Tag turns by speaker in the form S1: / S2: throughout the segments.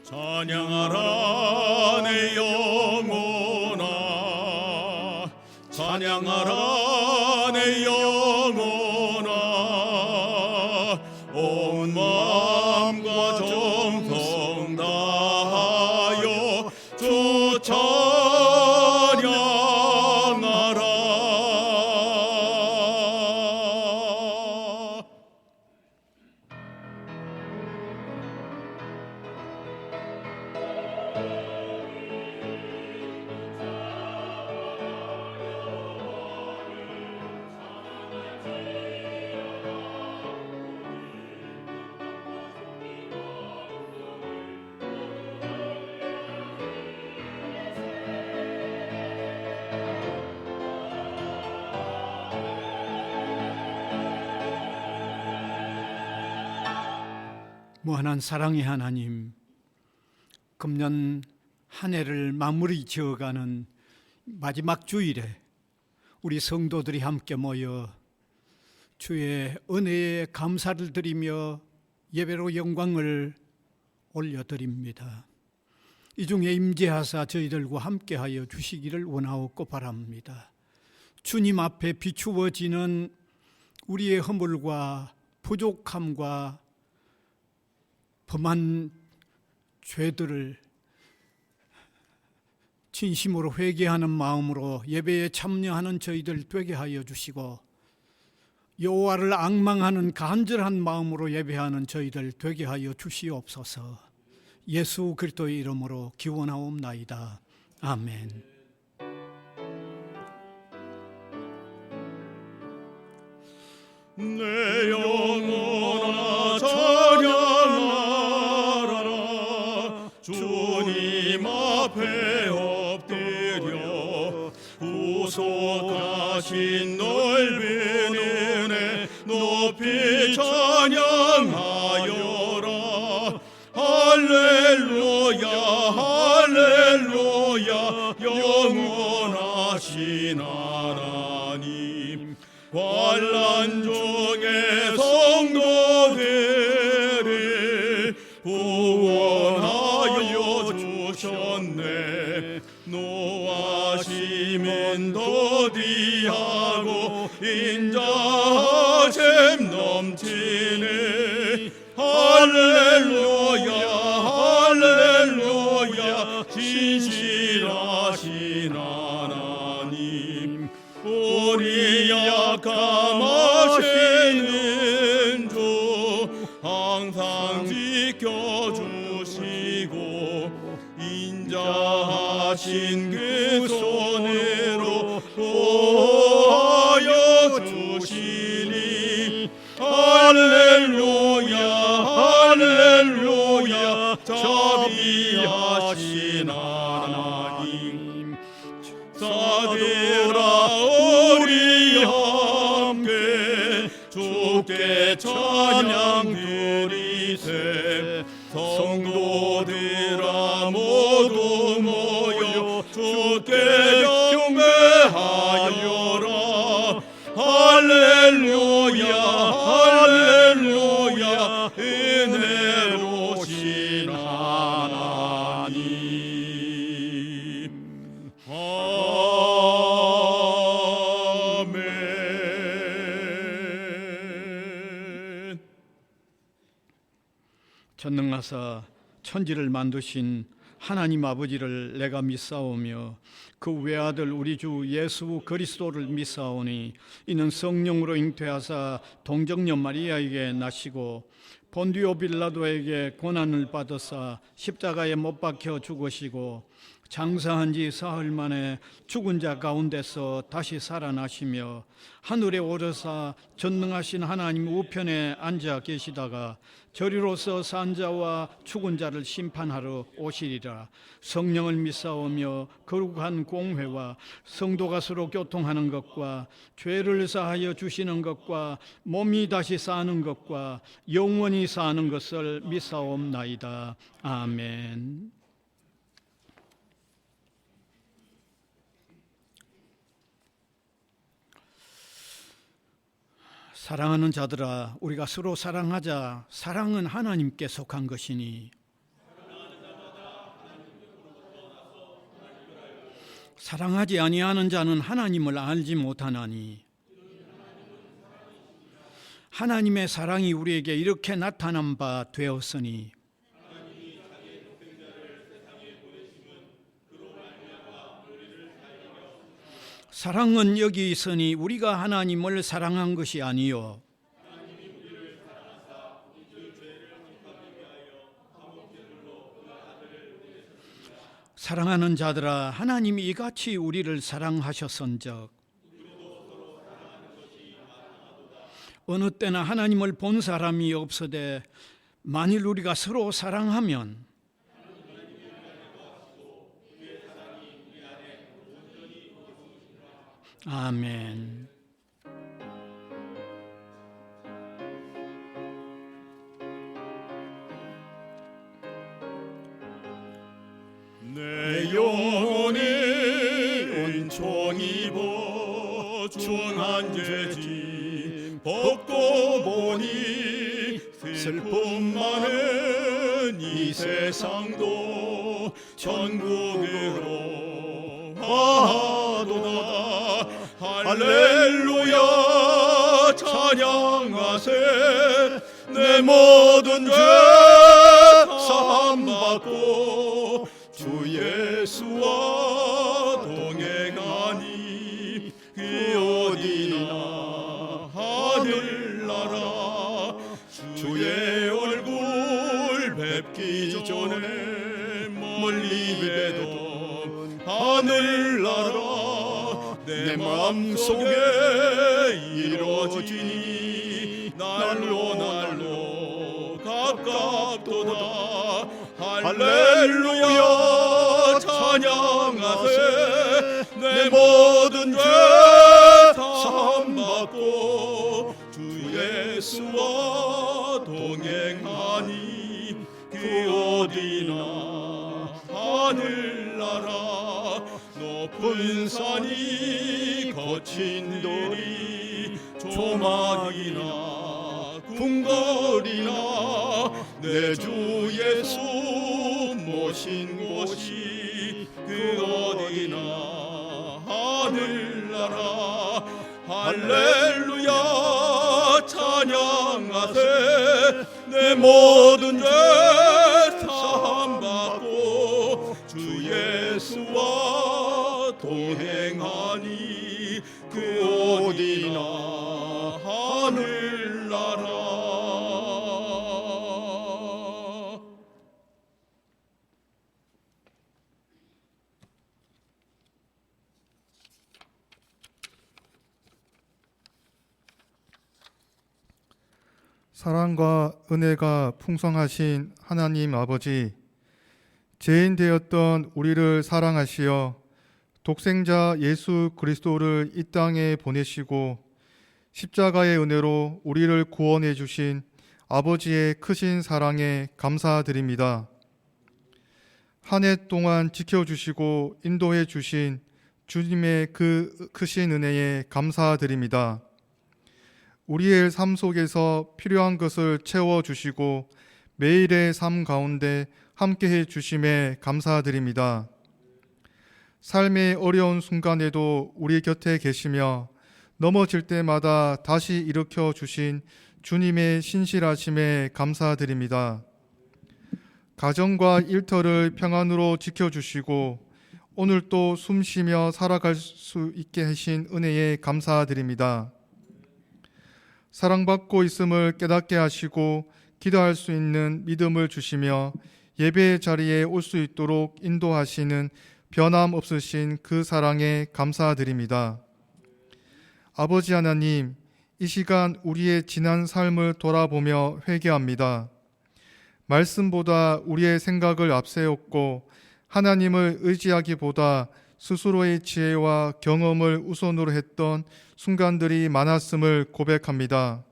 S1: 찬양하라 내 영혼아, 찬양하라 내 영혼아, 온 마음과 정성 다하여 주 찬양하라.
S2: 무한한 사랑의 하나님, 금년 한 해를 마무리 지어가는 마지막 주일에 우리 성도들이 함께 모여 주의 은혜에 감사를 드리며 예배로 영광을 올려드립니다. 이 중에 임재하사 저희들과 함께하여 주시기를 원하옵고 바랍니다. 주님 앞에 비추어지는 우리의 허물과 부족함과 범한 죄들을 진심으로 회개하는 마음으로 예배에 참여하는 저희들 되게 하여 주시고, 여호와를 앙망하는 간절한 마음으로 예배하는 저희들 되게 하여 주시옵소서. 예수 그리스도의 이름으로 기원하옵나이다. 아멘.
S1: 내 영혼아 찬양하라, 주님 앞에 엎드려 구속하신 넓은 은혜 높이 찬양하여라. 할렐루야 할렐루야, 영원하신 하나님, 환난 중에 성도들을 구원하여 주셨네. 노하심은 더디하고 인자심 넘치네. 할렐루야 할렐루야, 진실하신 하나님, 우리 약함하시는 주 항상 지켜주시고, 인자하신 그 손으로 보호하여 주시니. 할렐루야 할렐루야, 자비하신 하나님, 사들아 우리 함께 주께 찬양 드리세. 성도들아 모두 모여 주께 경배하여라. 할렐루야 할렐루야, 은혜로우신 하나님. 아멘.
S2: 전능하사 천지를 만드신 하나님 아버지를 내가 믿사오며 그 외아들 우리 주 예수 그리스도를 믿사오니, 이는 성령으로 잉태하사 동정녀 마리아에게 나시고 본디오 빌라도에게 고난을 받으사 십자가에 못 박혀 죽으시고 장사한 지 사흘 만에 죽은 자 가운데서 다시 살아나시며 하늘에 오르사 전능하신 하나님 우편에 앉아 계시다가 저리로서 산 자와 죽은 자를 심판하러 오시리라. 성령을 믿사오며 거룩한 공회와 성도가 서로 교통하는 것과 죄를 사하여 주시는 것과 몸이 다시 사는 것과 영원히 사는 것을 믿사옵나이다. 아멘. 사랑하는 자들아, 우리가 서로 사랑하자. 사랑은 하나님께 속한 것이니 사랑하지 아니하는 자는 하나님을 알지 못하나니 하나님의 사랑이 우리에게 이렇게 나타난 바 되었으니 사랑은 여기 있으니 우리가 하나님을 사랑한 것이 아니요 사랑하는 자들아 하나님이 이같이 우리를 사랑하셨은즉 어느 때나 하나님을 본 사람이 없으되 만일 우리가 서로 사랑하면 아멘.
S1: 내 영혼이 은총 입어 중한 죄짐 벗고 보니 슬픔 많은 이 세상도 천국으로 하도다. 할렐루야 찬양하세. 내 모든 죄 사함받고 주 예수와 동행하니 그 어디나 하늘나라 주의 얼굴 뵙기 전에 멀리 뵈던 하늘나라 내 마음속에 이루어지니 날로 가깝도다. 할렐루야 찬양하세. 내 모든 죄 사함받고 주 예수와 동행하니 그 어디나 하늘나라 높은 산이 거친 돌이 조막이나 궁궐이나 내 주 예수 모신 곳이 그 어디나 하늘나라. 할렐루야 찬양하세. 내 모든 죄 사함받고 주 예수와 동행하니 그 어디나 하늘나라.
S3: 사랑과 은혜가 풍성하신 하나님 아버지, 죄인 되었던 우리를 사랑하시어 독생자 예수 그리스도를 이 땅에 보내시고 십자가의 은혜로 우리를 구원해 주신 아버지의 크신 사랑에 감사드립니다. 한 해 동안 지켜주시고 인도해 주신 주님의 그 크신 은혜에 감사드립니다. 우리의 삶 속에서 필요한 것을 채워주시고 매일의 삶 가운데 함께해 주심에 감사드립니다. 삶의 어려운 순간에도 우리 곁에 계시며 넘어질 때마다 다시 일으켜 주신 주님의 신실하심에 감사드립니다. 가정과 일터를 평안으로 지켜주시고 오늘 또 숨쉬며 살아갈 수 있게 하신 은혜에 감사드립니다. 사랑받고 있음을 깨닫게 하시고 기도할 수 있는 믿음을 주시며 예배의 자리에 올 수 있도록 인도하시는 변함없으신 그 사랑에 감사드립니다. 아버지 하나님, 이 시간 우리의 지난 삶을 돌아보며 회개합니다. 말씀보다 우리의 생각을 앞세웠고 하나님을 의지하기보다 스스로의 지혜와 경험을 우선으로 했던 순간들이 많았음을 고백합니다.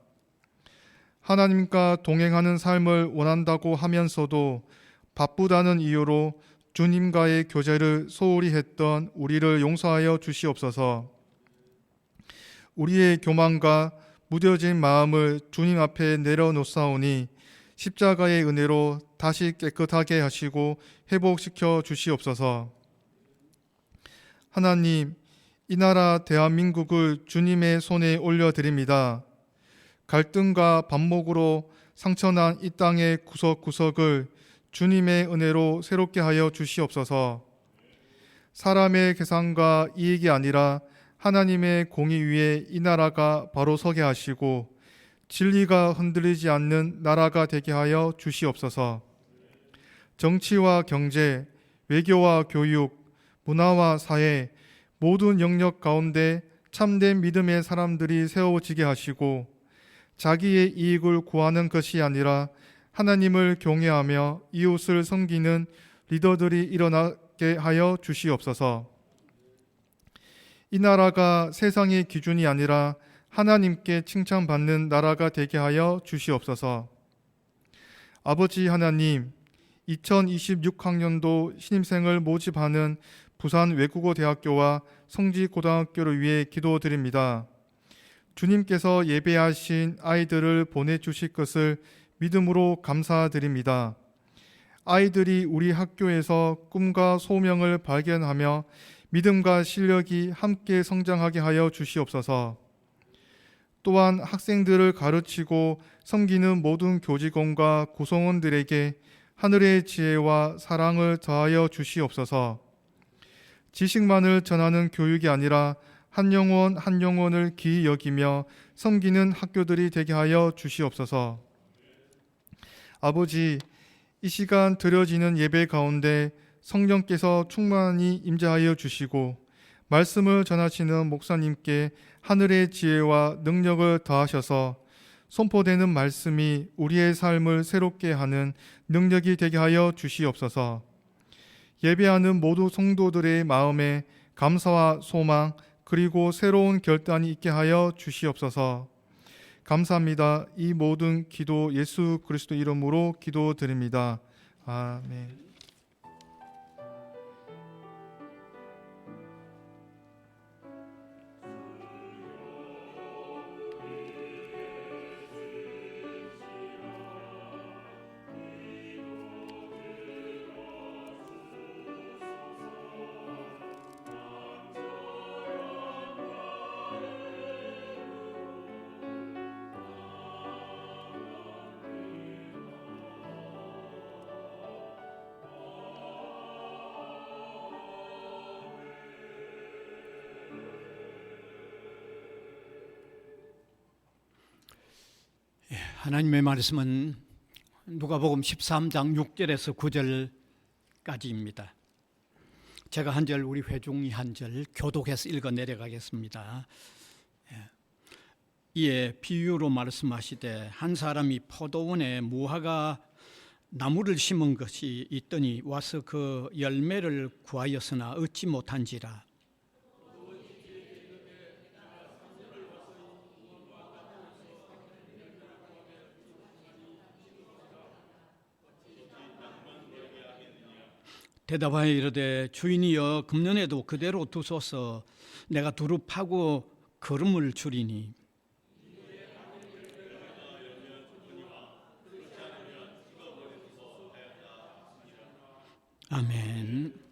S3: 하나님과 동행하는 삶을 원한다고 하면서도 바쁘다는 이유로 주님과의 교제를 소홀히 했던 우리를 용서하여 주시옵소서. 우리의 교만과 무뎌진 마음을 주님 앞에 내려놓사오니 십자가의 은혜로 다시 깨끗하게 하시고 회복시켜 주시옵소서. 하나님, 이 나라 대한민국을 주님의 손에 올려드립니다. 갈등과 반목으로 상처난 이 땅의 구석구석을 주님의 은혜로 새롭게 하여 주시옵소서. 사람의 계산과 이익이 아니라 하나님의 공의 위에 이 나라가 바로 서게 하시고 진리가 흔들리지 않는 나라가 되게 하여 주시옵소서. 정치와 경제, 외교와 교육, 문화와 사회 모든 영역 가운데 참된 믿음의 사람들이 세워지게 하시고 자기의 이익을 구하는 것이 아니라 하나님을 경외하며 이웃을 섬기는 리더들이 일어나게 하여 주시옵소서. 이 나라가 세상의 기준이 아니라 하나님께 칭찬받는 나라가 되게 하여 주시옵소서. 아버지 하나님, 2026학년도 신입생을 모집하는 부산 외국어대학교와 성지고등학교를 위해 기도드립니다. 주님께서 예배하신 아이들을 보내주실 것을 믿음으로 감사드립니다. 아이들이 우리 학교에서 꿈과 소명을 발견하며 믿음과 실력이 함께 성장하게 하여 주시옵소서. 또한 학생들을 가르치고 섬기는 모든 교직원과 구성원들에게 하늘의 지혜와 사랑을 더하여 주시옵소서. 지식만을 전하는 교육이 아니라 한 영혼 한 영혼을 귀히 여기며 섬기는 학교들이 되게 하여 주시옵소서. 아버지, 이 시간 드려지는 예배 가운데 성령께서 충만히 임재하여 주시고 말씀을 전하시는 목사님께 하늘의 지혜와 능력을 더하셔서 선포되는 말씀이 우리의 삶을 새롭게 하는 능력이 되게 하여 주시옵소서. 예배하는 모두 성도들의 마음에 감사와 소망 그리고 새로운 결단이 있게 하여 주시옵소서. 감사합니다. 이 모든 기도 예수 그리스도 이름으로 기도드립니다. 아멘.
S2: 하나님의 말씀은 누가복음 13장 6절에서 9절까지입니다. 제가 한 절, 우리 회중이 한 절 교독해서 읽어 내려가겠습니다. 이에 비유로 말씀하시되 한 사람이 포도원에 무화과 나무를 심은 것이 있더니 와서 그 열매를 구하였으나 얻지 못한지라. 대답하여 이르되 주인이여 금년에도 그대로 두소서 내가 두루 파고 거름을 주리니. 아멘.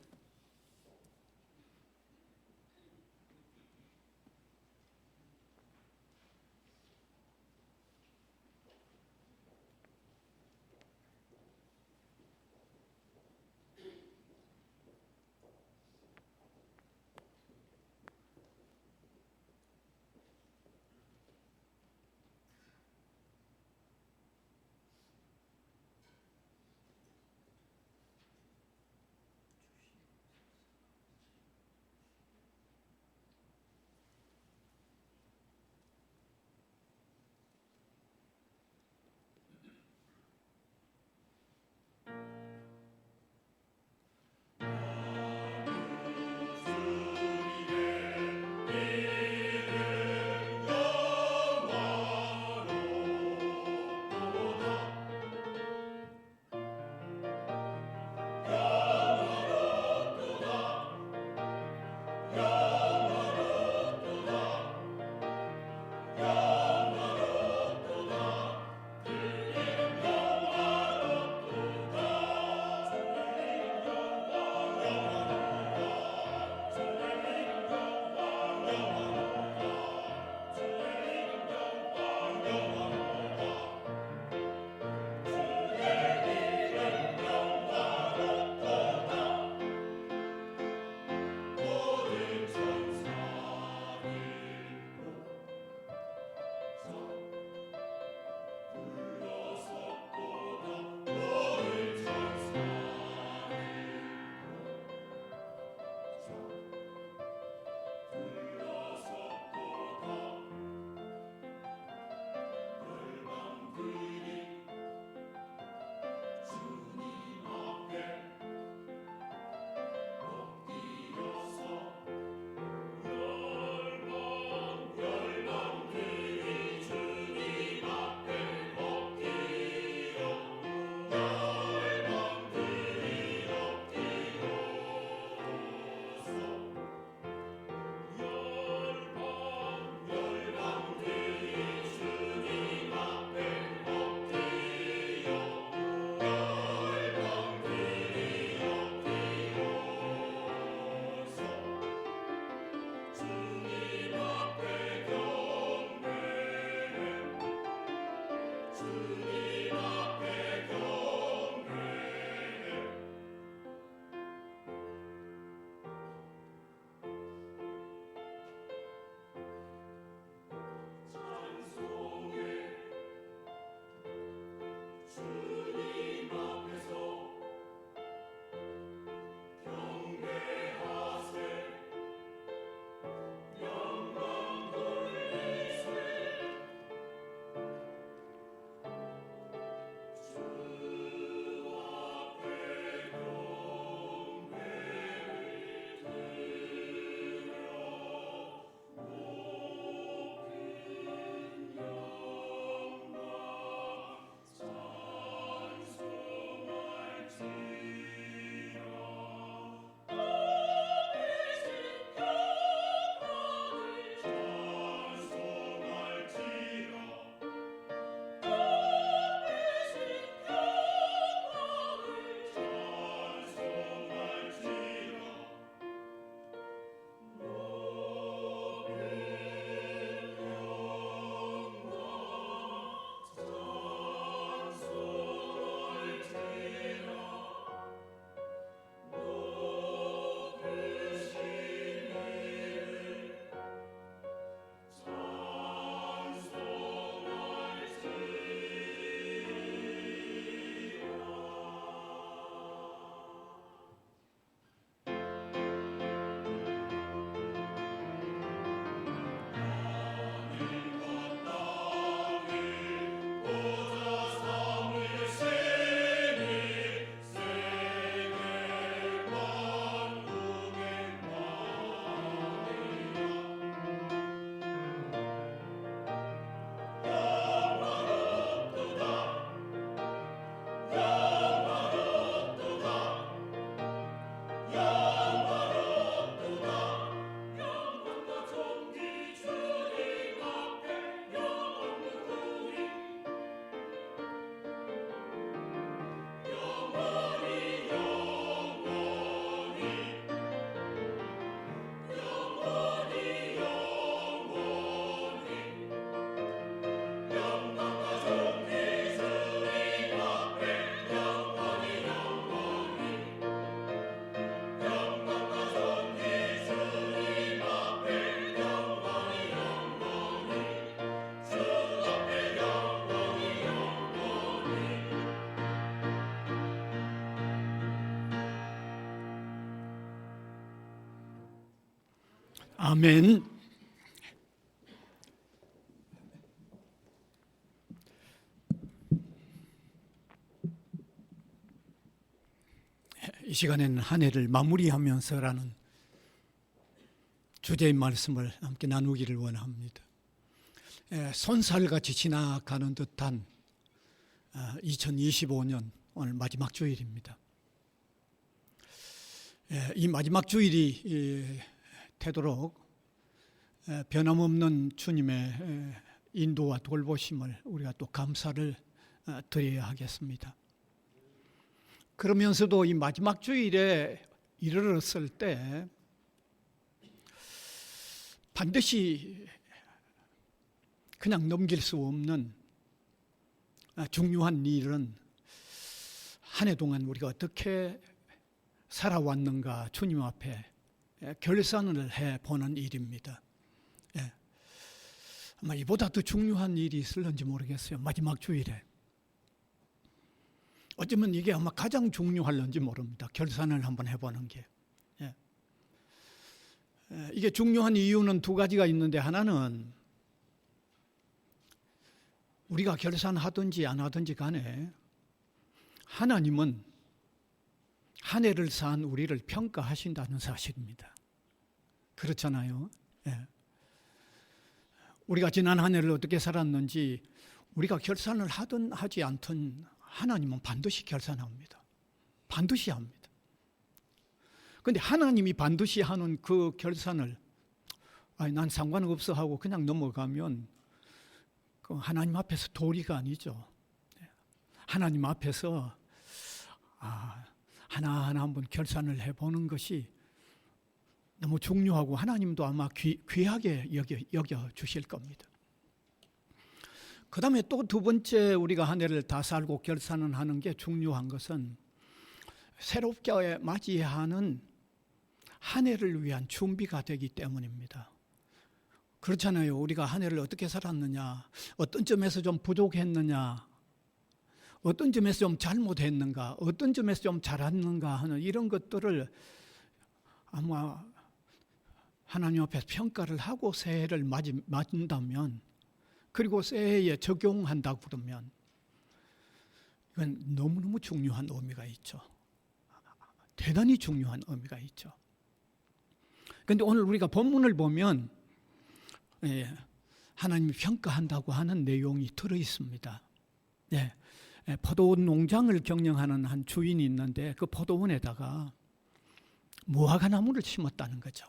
S2: 아멘. 이 시간에는 한 해를 마무리하면서라는 주제의 말씀을 함께 나누기를 원합니다. 손살같이 지나가는 듯한 2025년 오늘 마지막 주일입니다. 이 마지막 주일이 되도록 변함없는 주님의 인도와 돌보심을 우리가 또 감사를 드려야 하겠습니다. 그러면서도 이 마지막 주일에 이르렀을 때 반드시 그냥 넘길 수 없는 중요한 일은 한 해 동안 우리가 어떻게 살아왔는가 주님 앞에 결산을 해보는 일입니다. 아마 이보다 더 중요한 일이 있을는지 모르겠어요. 마지막 주일에. 어쩌면 이게 아마 가장 중요할는지 모릅니다. 결산을 한번 해보는 게. 이게 중요한 이유는 두 가지가 있는데, 하나는 우리가 결산하든지 안 하든지 간에 하나님은 한 해를 산 우리를 평가하신다는 사실입니다. 그렇잖아요. 우리가 지난 한 해를 어떻게 살았는지 우리가 결산을 하든 하지 않든 하나님은 반드시 결산합니다. 반드시 합니다. 그런데 하나님이 반드시 하는 그 결산을 난 상관없어 하고 그냥 넘어가면 그 하나님 앞에서 도리가 아니죠. 하나님 앞에서 하나하나 한번 결산을 해보는 것이 너무 중요하고 하나님도 아마 귀하게 여겨 주실 겁니다. 그 다음에 또 두 번째, 우리가 한 해를 다 살고 결산을 하는 게 중요한 것은 새롭게 맞이하는 한 해를 위한 준비가 되기 때문입니다. 그렇잖아요. 우리가 한 해를 어떻게 살았느냐, 어떤 점에서 좀 부족했느냐, 어떤 점에서 좀 잘못했는가, 어떤 점에서 좀 잘했는가 하는 이런 것들을 아마 하나님 앞에서 평가를 하고 새해를 맞는다면, 그리고 새해에 적용한다고 그러면 이건 너무너무 중요한 의미가 있죠. 대단히 중요한 의미가 있죠. 그런데 오늘 우리가 본문을 보면 하나님이 평가한다고 하는 내용이 들어있습니다. 포도원 농장을 경영하는 한 주인이 있는데 그 포도원에다가 무화과 나무를 심었다는 거죠.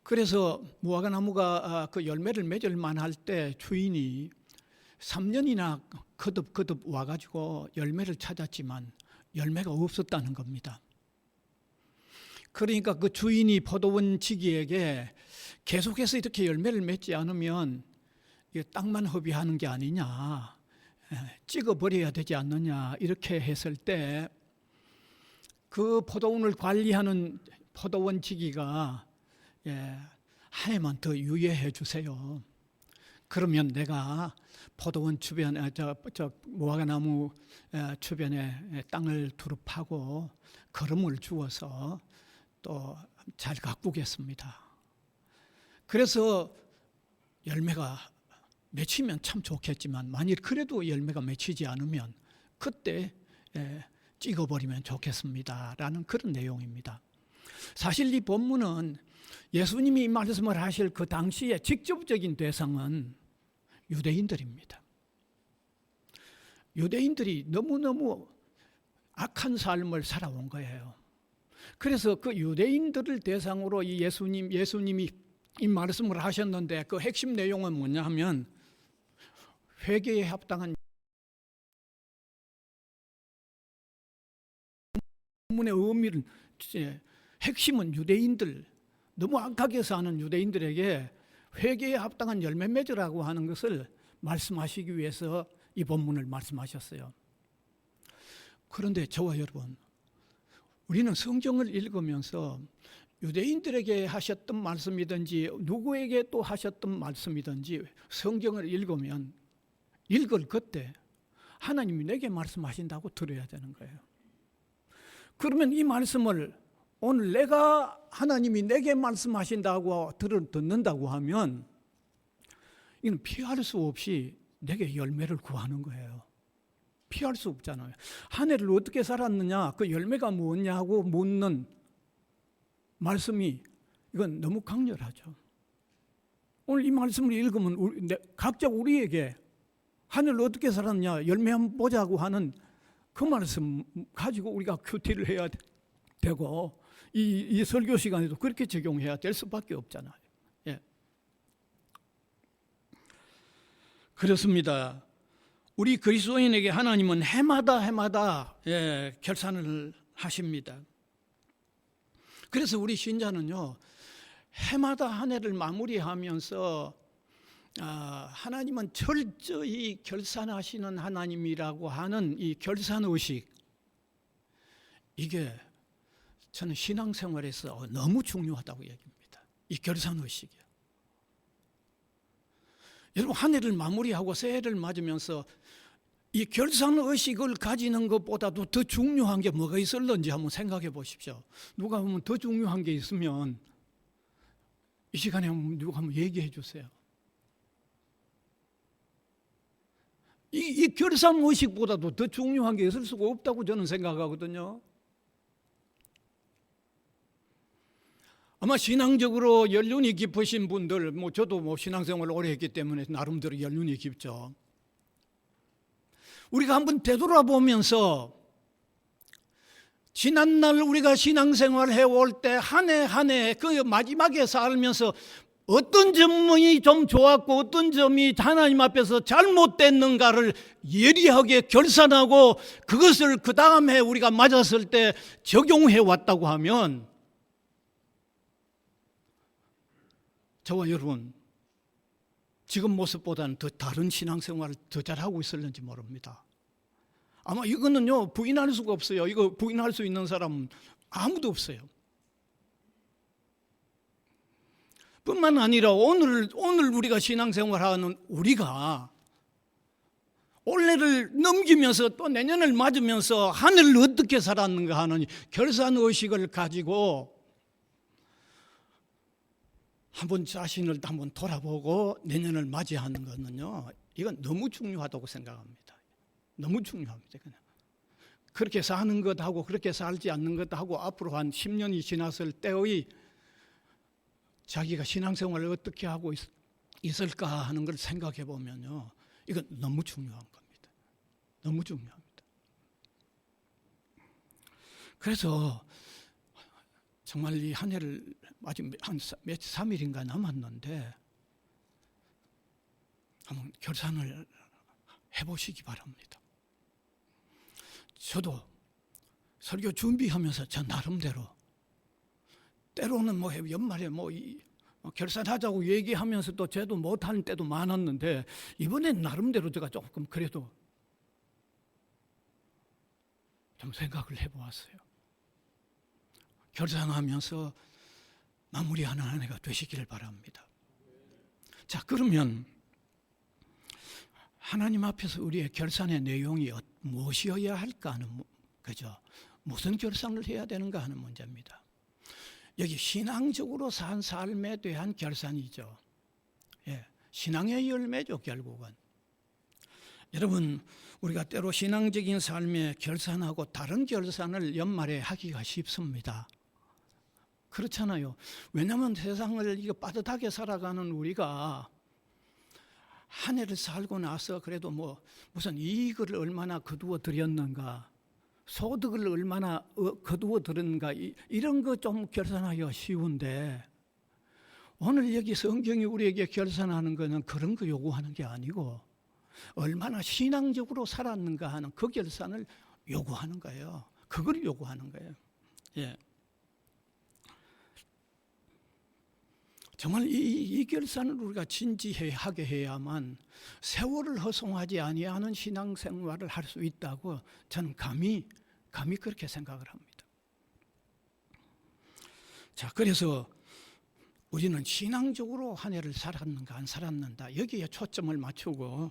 S2: 그래서 무화과 나무가 그 열매를 맺을 만할 때 주인이 3년이나 거듭 와가지고 열매를 찾았지만 열매가 없었다는 겁니다. 그러니까 그 주인이 포도원 지기에게 계속해서 이렇게 열매를 맺지 않으면 땅만 허비하는 게 아니냐, 찍어버려야 되지 않느냐, 이렇게 했을 때 그 포도원을 관리하는 포도원 지기가 한 해만 더 유예해 주세요. 그러면 내가 포도원 주변에 무화과 나무 주변에 땅을 두릅하고 거름을 주어서 또 잘 가꾸겠습니다. 그래서 열매가 맺히면 참 좋겠지만 만일 그래도 열매가 맺히지 않으면 그때 찍어버리면 좋겠습니다라는 그런 내용입니다. 사실 이 본문은 예수님이 이 말씀을 하실 그 당시에 직접적인 대상은 유대인들입니다. 유대인들이 너무너무 악한 삶을 살아온 거예요. 그래서 그 유대인들을 대상으로 이 예수님이 이 말씀을 하셨는데 그 핵심 내용은 뭐냐 하면 회개에 합당한 본문의 의미를 핵심은 유대인들, 너무 악하게 사는 유대인들에게 회개에 합당한 열매 맺으라고 하는 것을 말씀하시기 위해서 이 본문을 말씀하셨어요. 그런데 저와 여러분, 우리는 성경을 읽으면서 유대인들에게 하셨던 말씀이든지 누구에게 또 하셨던 말씀이든지 성경을 읽으면 읽을 그때 하나님이 내게 말씀하신다고 들어야 되는 거예요. 그러면 이 말씀을 오늘 내가 하나님이 내게 말씀하신다고 듣는다고 하면 이건 피할 수 없이 내게 열매를 구하는 거예요. 피할 수 없잖아요. 한 해를 어떻게 살았느냐, 그 열매가 뭐냐고 묻는 말씀이 이건 너무 강렬하죠. 오늘 이 말씀을 읽으면 각자 우리에게 한 해를 어떻게 살았냐, 열매 한번 보자고 하는 그 말씀 가지고 우리가 큐티를 해야 되고 이 설교 시간에도 그렇게 적용해야 될 수밖에 없잖아요. 예. 그렇습니다. 우리 그리스도인에게 하나님은 해마다 결산을 하십니다. 그래서 우리 신자는요, 해마다 한 해를 마무리하면서 하나님은 철저히 결산하시는 하나님이라고 하는 이 결산의식, 이게 저는 신앙생활에서 너무 중요하다고 얘기합니다. 이 결산의식이요. 여러분, 한 해를 마무리하고 새해를 맞으면서 이 결산의식을 가지는 것보다도 더 중요한 게 뭐가 있을런지 한번 생각해 보십시오. 누가 보면 더 중요한 게 있으면 이 시간에 누가 한번 얘기해 주세요. 이 결산의식보다도 더 중요한 게 있을 수가 없다고 저는 생각하거든요. 아마 신앙적으로 연륜이 깊으신 분들, 저도 신앙생활을 오래 했기 때문에 나름대로 연륜이 깊죠. 우리가 한번 되돌아보면서 지난날 우리가 신앙생활 해올 때 한 해 한 해 그 마지막에 살면서 어떤 점이 좀 좋았고 어떤 점이 하나님 앞에서 잘못됐는가를 예리하게 결산하고 그것을 그 다음 해 우리가 맞았을 때 적용해 왔다고 하면 저와 여러분 지금 모습보다는 더 다른 신앙생활을 더 잘하고 있을는지 모릅니다. 아마 이거는요 부인할 수가 없어요. 이거 부인할 수 있는 사람은 아무도 없어요. 뿐만 아니라 오늘 우리가 신앙생활하는 우리가 올해를 넘기면서 또 내년을 맞으면서 한 해를 어떻게 살았는가 하는 결산의식을 가지고 한번 자신을 한번 돌아보고 내년을 맞이하는 것은요, 이건 너무 중요하다고 생각합니다. 너무 중요합니다. 그냥 그렇게 사는 것하고 그렇게 살지 않는 것하고 앞으로 한 10년이 지났을 때의 자기가 신앙생활을 어떻게 하고 있을까 하는 걸 생각해 보면요, 이건 너무 중요한 겁니다. 너무 중요합니다. 그래서 정말 이 한 해를 아직 한 3일인가 남았는데 한번 결산을 해보시기 바랍니다. 저도 설교 준비하면서 저 나름대로 때로는 연말에 결산하자고 얘기하면서도 저도 못하는 때도 많았는데 이번엔 나름대로 제가 조금 그래도 좀 생각을 해보았어요. 결산하면서 마무리하는 한 해가 되시기를 바랍니다. 자, 그러면 하나님 앞에서 우리의 결산의 내용이 무엇이어야 할까 하는 거죠. 무슨 결산을 해야 되는가 하는 문제입니다. 여기 신앙적으로 산 삶에 대한 결산이죠. 예, 신앙의 열매죠, 결국은. 여러분, 우리가 때로 신앙적인 삶에 결산하고 다른 결산을 연말에 하기가 쉽습니다. 그렇잖아요. 왜냐하면 세상을 이거 빠듯하게 살아가는 우리가 한 해를 살고 나서 그래도 무슨 이익을 얼마나 거두어 들였는가, 소득을 얼마나 거두어 들었는가, 이런 거 좀 결산하기가 쉬운데 오늘 여기 성경이 우리에게 결산하는 거는 그런 거 요구하는 게 아니고 얼마나 신앙적으로 살았는가 하는 그 결산을 요구하는 거예요. 그걸 요구하는 거예요. 예. 정말 이 결산을 우리가 진지하게 해야만 세월을 허송하지 아니하는 신앙생활을 할 수 있다고 저는 감히 그렇게 생각을 합니다. 자, 그래서 우리는 신앙적으로 한 해를 살았는가 안 살았는가 여기에 초점을 맞추고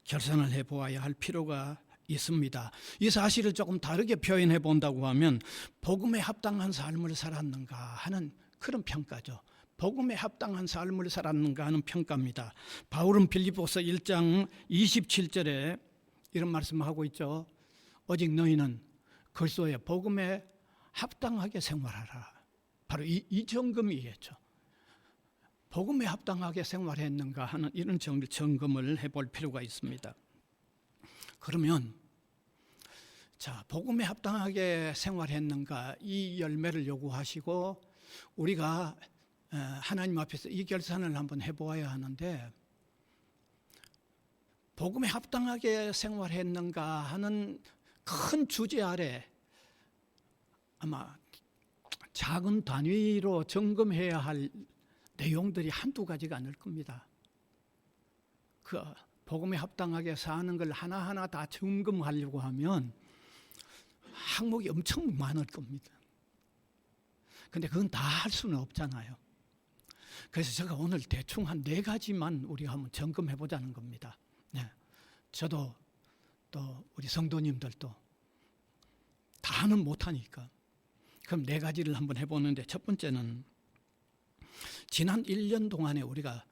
S2: 결산을 해보아야 할 필요가 있습니다. 이 사실을 조금 다르게 표현해 본다고 하면 복음에 합당한 삶을 살았는가 하는 그런 평가죠. 복음에 합당한 삶을 살았는가 하는 평가입니다. 바울은 빌립보서 1장 27절에 이런 말씀을 하고 있죠. 오직 너희는 그리스도의 복음에 합당하게 생활하라. 바로 이 점검이겠죠. 복음에 합당하게 생활했는가 하는 이런 점검을 해볼 필요가 있습니다. 그러면 자, 복음에 합당하게 생활했는가 이 열매를 요구하시고 우리가 하나님 앞에서 이 결산을 한번 해보아야 하는데, 복음에 합당하게 생활했는가 하는 큰 주제 아래 아마 작은 단위로 점검해야 할 내용들이 한두 가지가 아닐 겁니다. 그 복음에 합당하게 사는 걸 하나하나 다 점검하려고 하면 항목이 엄청 많을 겁니다. 근데 그건 다 할 수는 없잖아요. 그래서 제가 오늘 대충 한 4가지만 우리가 한번 점검해 보자는 겁니다. 네. 저도 또 우리 성도님들도 다는 못하니까. 그럼 4가지를 한번 해보는데, 첫 번째는 지난 1년 동안에 우리가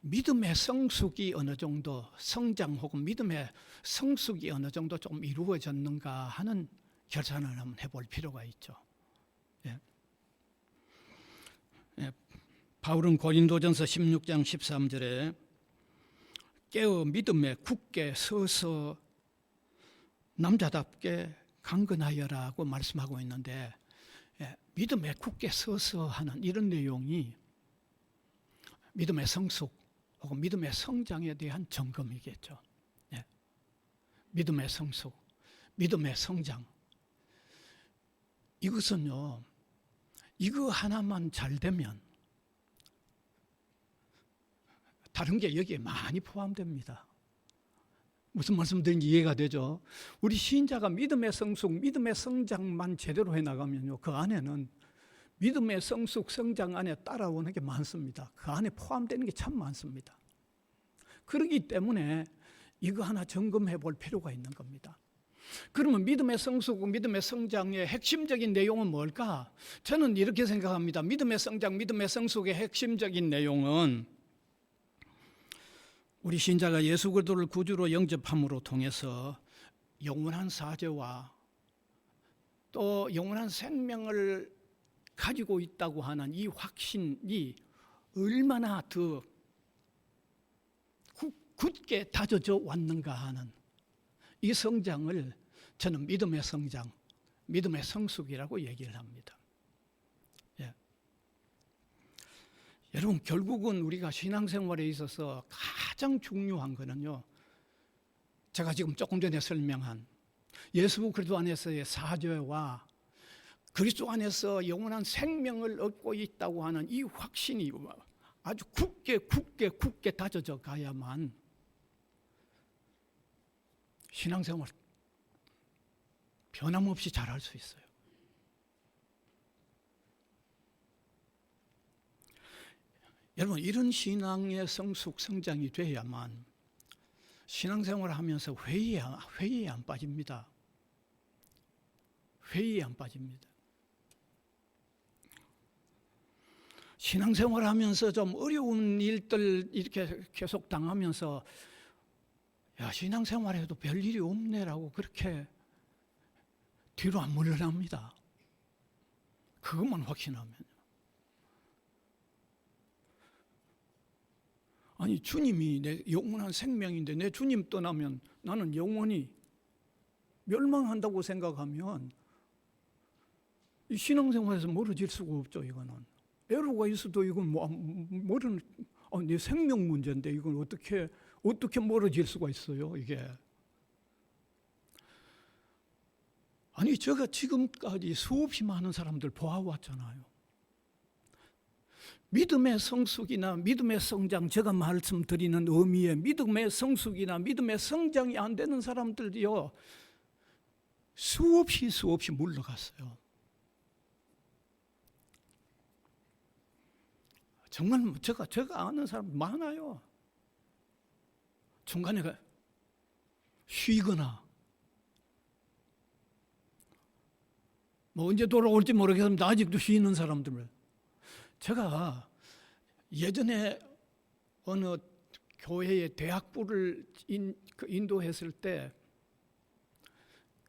S2: 믿음의 성숙이 어느 정도 성장 혹은 믿음의 성숙이 어느 정도 좀 이루어졌는가 하는 결산을 한번 해볼 필요가 있죠. 예. 예. 바울은 고린도전서 16장 13절에 깨어 믿음에 굳게 서서 남자답게 강건하여라고 말씀하고 있는데, 믿음에 굳게 서서 하는 이런 내용이 믿음의 성숙 혹은 믿음의 성장에 대한 점검이겠죠. 믿음의 성숙, 믿음의 성장. 이것은요, 이거 하나만 잘 되면 다른 게 여기에 많이 포함됩니다. 무슨 말씀드린지 이해가 되죠? 우리 신자가 믿음의 성숙, 믿음의 성장만 제대로 해나가면요, 그 안에는 믿음의 성숙, 성장 안에 따라오는 게 많습니다. 그 안에 포함되는 게 참 많습니다. 그렇기 때문에 이거 하나 점검해 볼 필요가 있는 겁니다. 그러면 믿음의 성숙, 믿음의 성장의 핵심적인 내용은 뭘까? 저는 이렇게 생각합니다. 믿음의 성장, 믿음의 성숙의 핵심적인 내용은 우리 신자가 예수 그리스도를 구주로 영접함으로 통해서 영원한 사죄와 또 영원한 생명을 가지고 있다고 하는 이 확신이 얼마나 더 굳게 다져져 왔는가 하는 이 성장을 저는 믿음의 성장, 믿음의 성숙이라고 얘기를 합니다. 예. 여러분, 결국은 우리가 신앙생활에 있어서 가장 중요한 거는요, 제가 지금 조금 전에 설명한 예수 그리스도 안에서의 사죄와 그리스도 안에서 영원한 생명을 얻고 있다고 하는 이 확신이 아주 굳게 다져져 가야만 신앙생활 변함없이 잘할 수 있어요. 여러분, 이런 신앙의 성숙, 성장이 돼야만 신앙생활을 하면서 회의에 안 빠집니다. 회의에 안 빠집니다. 신앙생활을 하면서 좀 어려운 일들 이렇게 계속 당하면서 야, 신앙생활에도 별일이 없네라고 그렇게 뒤로 안 물러납니다. 그것만 확신하면. 아니, 주님이 내 영원한 생명인데 내 주님 떠나면 나는 영원히 멸망한다고 생각하면 이 신앙생활에서 멀어질 수가 없죠. 이거는 에러가 있어도 이건 내 생명 문제인데 이건 어떻게 멀어질 수가 있어요, 이게. 아니, 제가 지금까지 수없이 많은 사람들 보아왔잖아요. 믿음의 성숙이나 믿음의 성장, 제가 말씀드리는 의미의 믿음의 성숙이나 믿음의 성장이 안 되는 사람들이요, 수없이 물러갔어요. 정말 제가 아는 사람 많아요. 중간에 쉬거나 뭐 언제 돌아올지 모르겠습니다. 아직도 쉬는 사람들. 제가 예전에 어느 교회에 대학부를 인도했을 때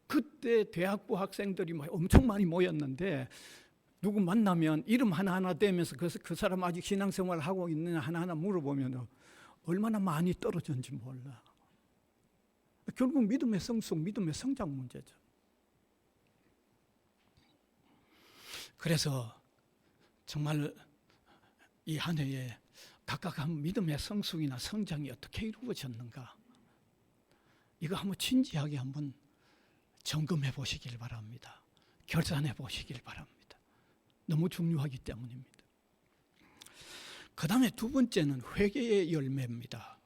S2: 그때 대학부 학생들이 엄청 많이 모였는데 누구 만나면 이름 하나하나 대면서 그 사람 아직 신앙생활 하고 있느냐 하나하나 물어보면 얼마나 많이 떨어졌는지 몰라. 결국 믿음의 성숙, 믿음의 성장 문제죠. 그래서 정말 이 한 해에 각각 한 믿음의 성숙이나 성장이 어떻게 이루어졌는가, 이거 한번 진지하게 한번 점검해 보시길 바랍니다. 결산해 보시길 바랍니다. 너무 중요하기 때문입니다. 그 다음에 두 번째는 회개의 열매입니다.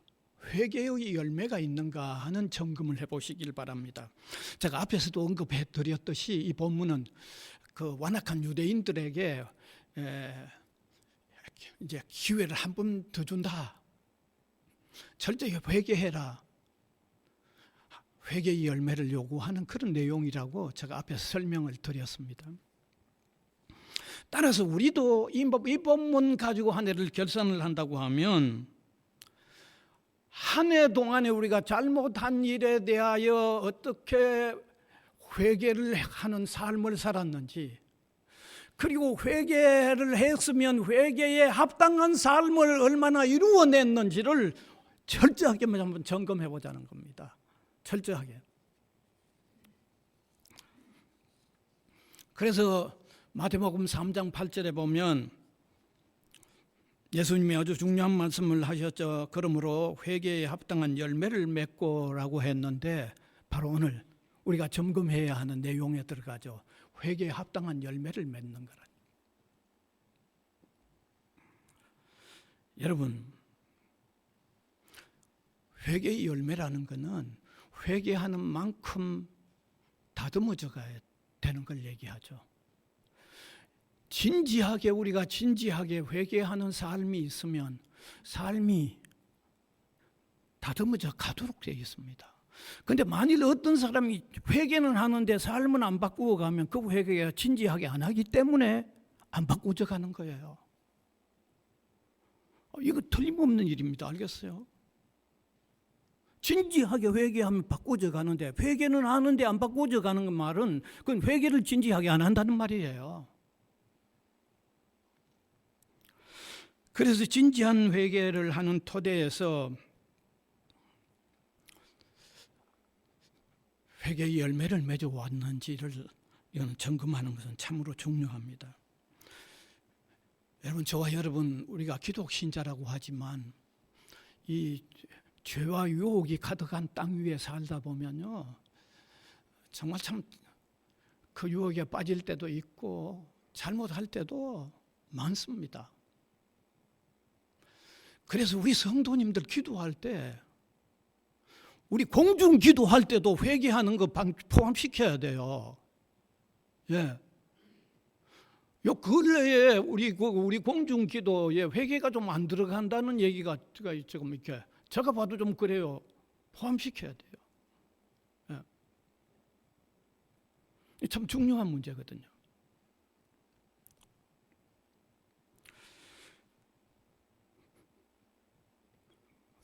S2: 회개의 열매가 있는가 하는 점검을 해보시길 바랍니다. 제가 앞에서도 언급해 드렸듯이 이 본문은 그 완악한 유대인들에게 이제 기회를 한 번 더 준다. 철저히 회개해라. 회개의 열매를 요구하는 그런 내용이라고 제가 앞에서 설명을 드렸습니다. 따라서 우리도 이 본문 가지고 한 해를 결산을 한다고 하면 한 해 동안에 우리가 잘못한 일에 대하여 어떻게 회개를 하는 삶을 살았는지, 그리고 회개를 했으면 회개에 합당한 삶을 얼마나 이루어냈는지를 철저하게 한번 점검해 보자는 겁니다. 철저하게. 그래서 마태복음 3장 8절에 보면 예수님이 아주 중요한 말씀을 하셨죠. 그러므로 회개에 합당한 열매를 맺고라고 했는데 바로 오늘 우리가 점검해야 하는 내용에 들어가죠. 회개에 합당한 열매를 맺는 거라. 여러분, 회개의 열매라는 것은 회개하는 만큼 다듬어져 가야 되는 걸 얘기하죠. 진지하게 우리가 진지하게 회개하는 삶이 있으면 삶이 다듬어져 가도록 되어 있습니다. 그런데 만일 어떤 사람이 회개는 하는데 삶은 안 바꾸어 가면 그 회개가 진지하게 안 하기 때문에 안 바꾸어져 가는 거예요. 이거 틀림없는 일입니다. 알겠어요? 진지하게 회개하면 바꾸어져 가는데 회개는 하는데 안 바꾸어져 가는 말은 그건 회개를 진지하게 안 한다는 말이에요. 그래서 진지한 회개를 하는 토대에서 회개의 열매를 맺어왔는지를 이건 점검하는 것은 참으로 중요합니다. 여러분, 저와 여러분 우리가 기독 신자라고 하지만 이 죄와 유혹이 가득한 땅 위에 살다 보면요, 정말 참 그 유혹에 빠질 때도 있고 잘못할 때도 많습니다. 그래서 우리 성도님들 기도할 때, 우리 공중 기도할 때도 회개하는 거 포함시켜야 돼요. 예. 요 근래에 우리 공중 기도에 회개가 좀 안 들어간다는 얘기가 지금 이렇게 제가 봐도 좀 그래요. 포함시켜야 돼요. 예. 참 중요한 문제거든요.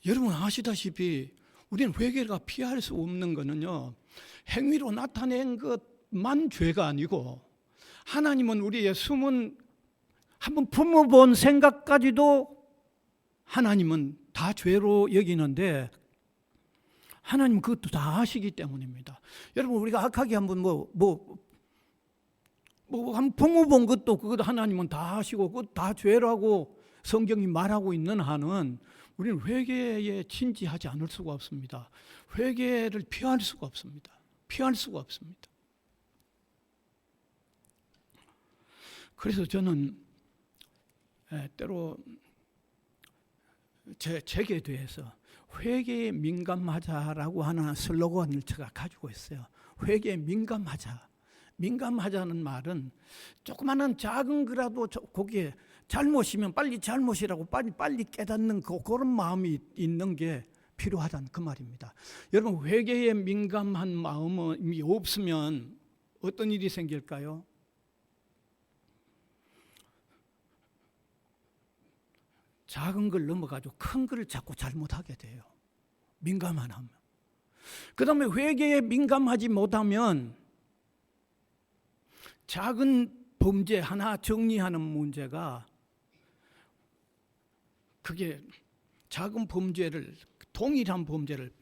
S2: 여러분 아시다시피 우리는 회개가 피할 수 없는 것은요, 행위로 나타낸 것만 죄가 아니고 하나님은 우리의 숨은 한번 품어본 생각까지도 하나님은 다 죄로 여기는데 하나님은 그것도 다 아시기 때문입니다. 여러분 우리가 악하게 한번 한번 품어본 것도 그것도 하나님은 다 아시고 그것 다 죄라고 성경이 말하고 있는 한은 우리는 회개에 진지하지 않을 수가 없습니다. 회개를 피할 수가 없습니다. 피할 수가 없습니다. 그래서 저는 때로 제 책에 대해서 회개에 민감하자라고 하는 슬로건을 제가 가지고 있어요. 회개에 민감하자. 민감하자는 말은 조그마한 작은 거라도 거기에 잘못이면 빨리 잘못이라고 빨리 깨닫는 그런 마음이 있는 게 필요하다는 그 말입니다. 여러분 회개에 민감한 마음이 없으면 어떤 일이 생길까요?
S4: 작은 걸 넘어가지고 큰 걸 자꾸 잘못하게 돼요. 민감만 하면. 그 다음에 회개에 민감하지 못하면 작은 범죄 하나 정리하는 문제가 그게 작은 범죄를, 동일한 범죄를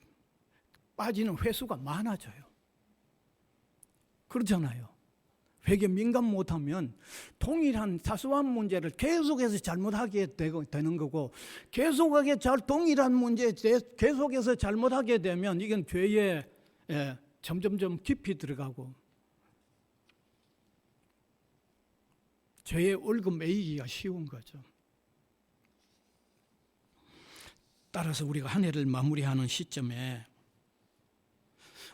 S4: 빠지는 횟수가 많아져요. 그렇잖아요. 회개 민감 못하면 동일한 사소한 문제를 계속해서 잘못하게 되는 거고, 계속하게 동일한 문제 계속해서 잘못하게 되면 이건 죄에 점점점 깊이 들어가고 죄에 올금 매이기가 쉬운 거죠. 따라서 우리가 한 해를 마무리하는 시점에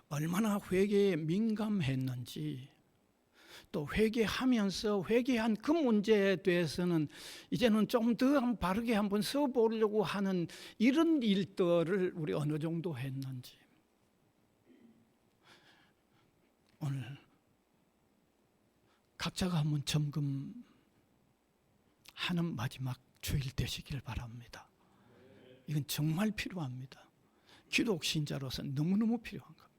S4: 얼마나 회개에 민감했는지, 또 회개하면서 회개한 그 문제에 대해서는 이제는 좀 더 바르게 한번 써보려고 하는 이런 일들을 우리 어느 정도 했는지 오늘 각자가 한번 점검하는 마지막 주일 되시길 바랍니다. 이건 정말 필요합니다. 기독 신자로서 너무너무 필요한 겁니다.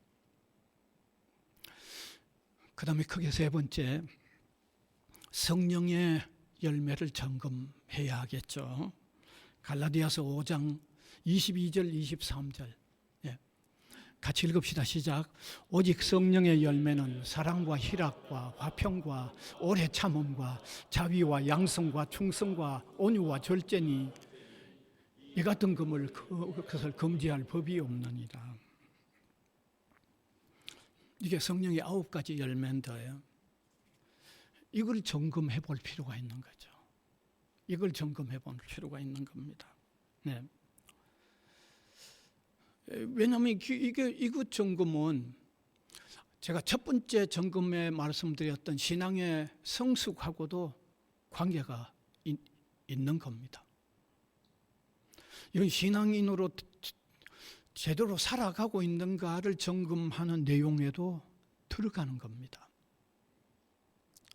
S4: 그 다음에 크게 세 번째, 성령의 열매를 점검해야 하겠죠. 갈라디아서 5장 22절 23절 같이 읽읍시다. 시작. 오직 성령의 열매는 사랑과 희락과 화평과 오래 참음과 자비와 양성과 충성과 온유와 절제니 이 같은 것을 금지할 법이 없느니라. 이게 성령의 9가지 열매인데요. 이걸 점검해 볼 필요가 있는 거죠. 이걸 점검해 볼 필요가 있는 겁니다. 네. 왜냐하면 이거 점검은 제가 첫 번째 점검에 말씀드렸던 신앙의 성숙하고도 관계가 있는 겁니다. 이런 신앙인으로 제대로 살아가고 있는가를 점검하는 내용에도 들어가는 겁니다.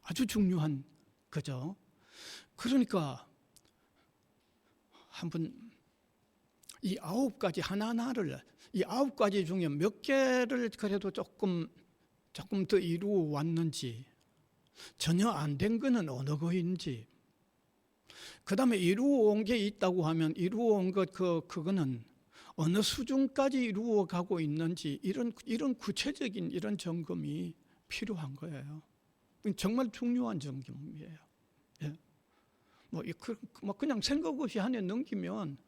S4: 아주 중요한 거죠. 그러니까 한번 이 9가지 하나하나를, 이 9가지 중에 몇 개를 그래도 조금 더 이루어 왔는지, 전혀 안 된 거는 어느 거인지, 그 다음에 이루어 온 게 있다고 하면 이루어 온 것 그거는 어느 수준까지 이루어 가고 있는지, 이런 구체적인 이런 점검이 필요한 거예요. 정말 중요한 점검이에요. 예. 그냥 생각 없이 한 해 넘기면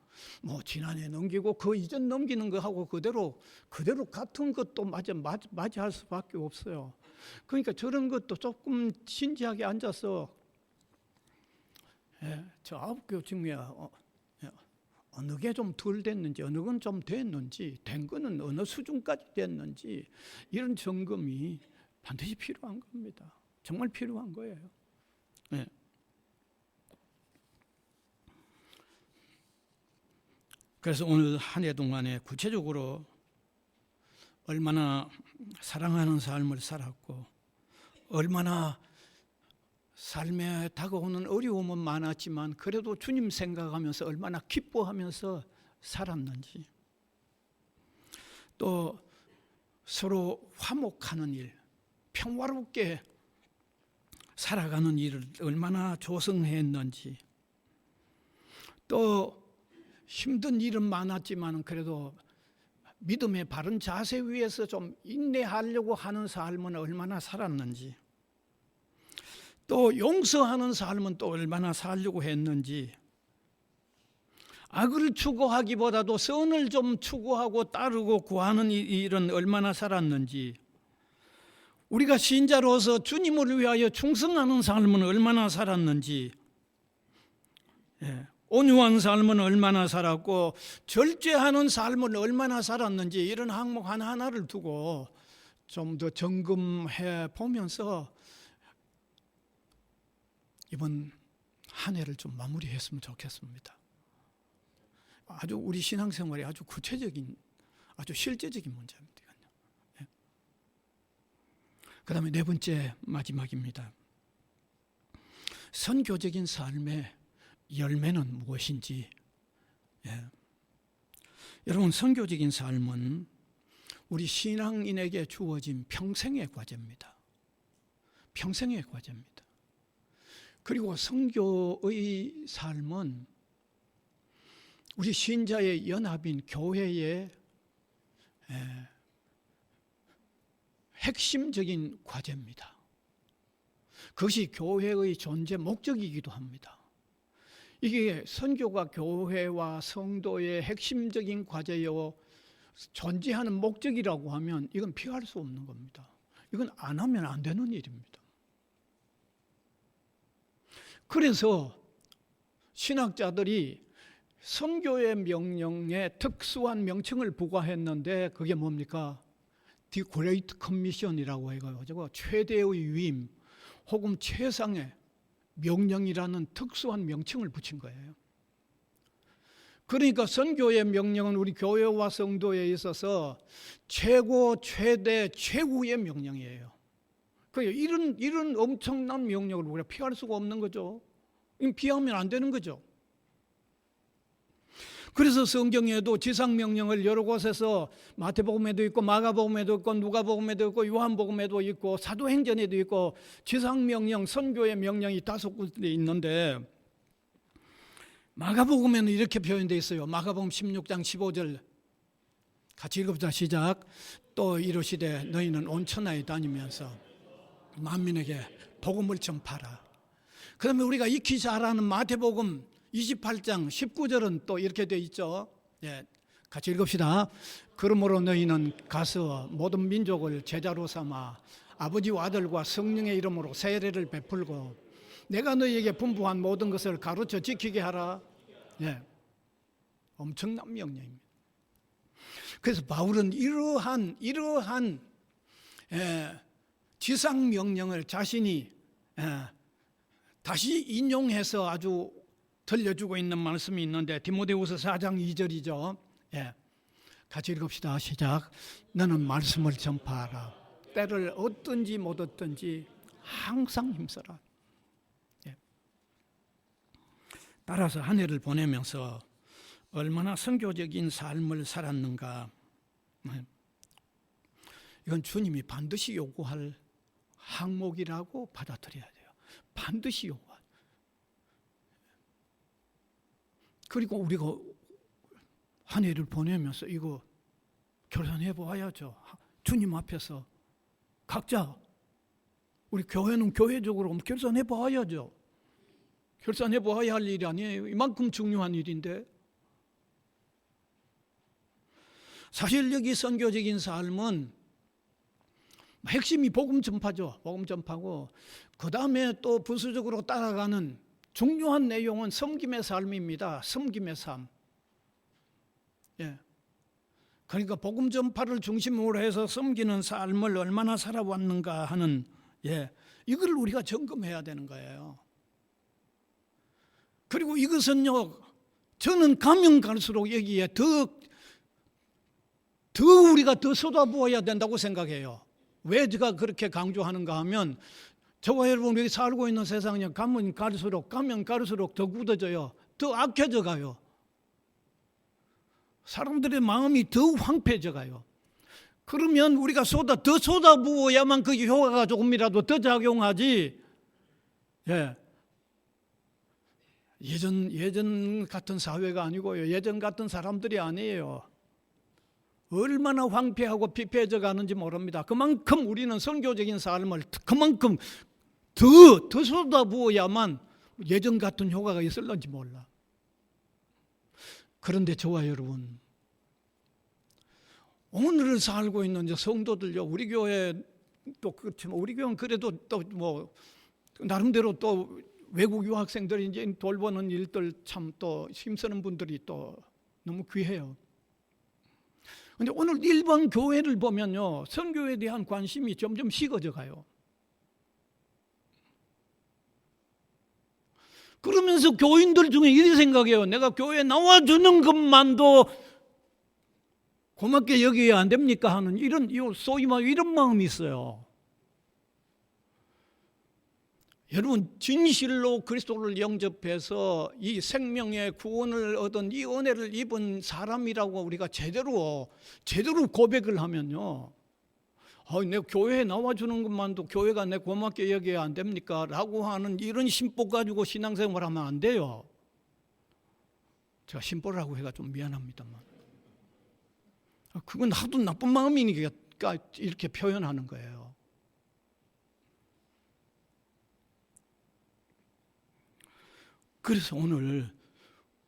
S4: 지난해 넘기고 그 이전 넘기는 거하고 그대로 같은 것도 맞이할 수밖에 없어요. 그러니까 저런 것도 조금 진지하게 앉아서 저 9개 중에 어느 게 좀 덜 됐는지, 어느 건 좀 됐는지, 된 거는 어느 수준까지 됐는지, 이런 점검이 반드시 필요한 겁니다. 정말 필요한 거예요. 네. 그래서 오늘 한 해 동안에 구체적으로 얼마나 사랑하는 삶을 살았고, 얼마나 삶에 다가오는 어려움은 많았지만 그래도 주님 생각하면서 얼마나 기뻐하면서 살았는지, 또 서로 화목하는 일, 평화롭게 살아가는 일을 얼마나 조성했는지, 또 힘든 일은 많았지만 그래도 믿음의 바른 자세 위에서 좀 인내하려고 하는 삶은 얼마나 살았는지, 또 용서하는 삶은 또 얼마나 살려고 했는지, 악을 추구하기보다도 선을 좀 추구하고 따르고 구하는 일은 얼마나 살았는지, 우리가 신자로서 주님을 위하여 충성하는 삶은 얼마나 살았는지, 온유한 삶은 얼마나 살았고 절제하는 삶은 얼마나 살았는지, 이런 항목 하나하나를 두고 좀 더 점검해 보면서 이번 한 해를 좀 마무리했으면 좋겠습니다. 아주 우리 신앙생활에 아주 구체적인, 아주 실제적인 문제입니다. 그 다음에 네 번째, 마지막입니다. 선교적인 삶의 열매는 무엇인지 예. 여러분, 선교적인 삶은 우리 신앙인에게 주어진 평생의 과제입니다. 평생의 과제입니다. 그리고 선교의 삶은 우리 신자의 연합인 교회의 핵심적인 과제입니다. 그것이 교회의 존재 목적이기도 합니다. 이게 선교가 교회와 성도의 핵심적인 과제요 존재하는 목적이라고 하면 이건 피할 수 없는 겁니다. 이건 안 하면 안 되는 일입니다. 그래서 신학자들이 선교의 명령에 특수한 명칭을 부과했는데 그게 뭡니까? The Great Commission이라고 해가지고 최대의 위임 혹은 최상의 명령이라는 특수한 명칭을 붙인 거예요. 그러니까 선교의 명령은 우리 교회와 성도에 있어서 최고, 최대, 최후의 명령이에요. 이런 엄청난 명령을 우리가 피할 수가 없는 거죠. 피하면 안 되는 거죠. 그래서 성경에도 지상명령을 여러 곳에서 마태복음에도 있고 마가복음에도 있고 누가복음에도 있고 요한복음에도 있고 사도행전에도 있고 지상명령, 선교의 명령이 5군데 있는데 마가복음에는 이렇게 표현되어 있어요. 마가복음 16장 15절 같이 읽어보자. 시작. 또 이르시되 너희는 온 천하에 다니면서 만민에게 복음을 전파하라. 그러면 우리가 익히 잘 아는 마태복음 28장 19절은 또 이렇게 되어 있죠. 예, 같이 읽읍시다. 그러므로 너희는 가서 모든 민족을 제자로 삼아 아버지와 아들과 성령의 이름으로 세례를 베풀고 내가 너희에게 분부한 모든 것을 가르쳐 지키게 하라. 예, 엄청난 명령입니다. 그래서 바울은 이러한 지상 명령을 자신이 다시 인용해서 아주 들려주고 있는 말씀이 있는데 디모데후서 4장 2절이죠. 예, 같이 읽읍시다. 시작. 너는 말씀을 전파하라. 때를 얻든지 못 얻든지 항상 힘써라. 예. 따라서 한 해를 보내면서 얼마나 선교적인 삶을 살았는가. 이건 주님이 반드시 요구할 항목이라고 받아들여야 돼요. 반드시 요구할. 그리고 우리가 한 해를 보내면서 이거 결산해 보아야죠. 주님 앞에서 각자 우리 교회는 교회적으로 결산해 보아야죠. 결산해 보아야 할 일이 아니에요. 이만큼 중요한 일인데 사실 여기 선교적인 삶은 핵심이 복음 전파죠. 복음 전파고 그 다음에 또 부수적으로 따라가는 중요한 내용은 섬김의 삶입니다. 섬김의 삶. 예. 그러니까 복음 전파를 중심으로 해서 섬기는 삶을 얼마나 살아왔는가 하는 이걸 우리가 점검해야 되는 거예요. 그리고 이것은요, 저는 가면 갈수록 여기에 더 우리가 더 쏟아부어야 된다고 생각해요. 왜 제가 그렇게 강조하는가 하면 저와 여러분 여기 살고 있는 세상이 가면 갈수록 더 굳어져요. 더 악해져 가요. 사람들의 마음이 더 황폐해져 가요. 그러면 우리가 더 쏟아부어야만 그 효과가 조금이라도 더 작용하지. 예. 예전 같은 사회가 아니고요. 예전 같은 사람들이 아니에요. 얼마나 황폐하고 피폐해져 가는지 모릅니다. 그만큼 우리는 선교적인 삶을 그만큼 더 쏟아부어야만 예전 같은 효과가 있을런지 몰라. 그런데 저와 여러분, 오늘을 살고 있는 이제 성도들요, 우리 교회 또 그렇지만 우리 교회는 그래도 또 뭐 나름대로 또 외국 유학생들이 이제 돌보는 일들 참 또 힘쓰는 분들이 또 너무 귀해요. 그런데 오늘 일반 교회를 보면요, 선교에 대한 관심이 점점 식어져 가요. 그러면서 교인들 중에 이렇게 생각해요. 내가 교회에 나와주는 것만도 고맙게 여겨야 안 됩니까? 하는 이런 소위 말 이런 마음이 있어요. 여러분 진실로 그리스도를 영접해서 이 생명의 구원을 얻은 이 은혜를 입은 사람이라고 우리가 제대로 고백을 하면요, 내 교회에 나와주는 것만도 교회가 내 고맙게 여겨야 안 됩니까? 라고 하는 이런 심보 가지고 신앙생활하면 안 돼요. 제가 심보라고 해가 좀 미안합니다만, 그건 하도 나쁜 마음이니까 이렇게 표현하는 거예요. 그래서 오늘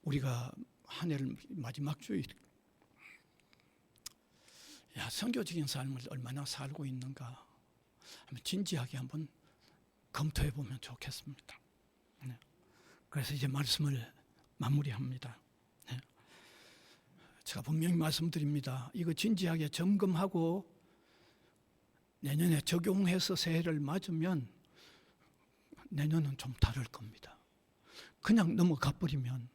S4: 우리가 한 해를 마지막 주일, 선교적인 삶을 얼마나 살고 있는가 한번 진지하게 한번 검토해 보면 좋겠습니다. 그래서 이제 말씀을 마무리합니다. 제가 분명히 말씀드립니다. 이거 진지하게 점검하고 내년에 적용해서 새해를 맞으면 내년은 좀 다를 겁니다. 그냥 넘어가 버리면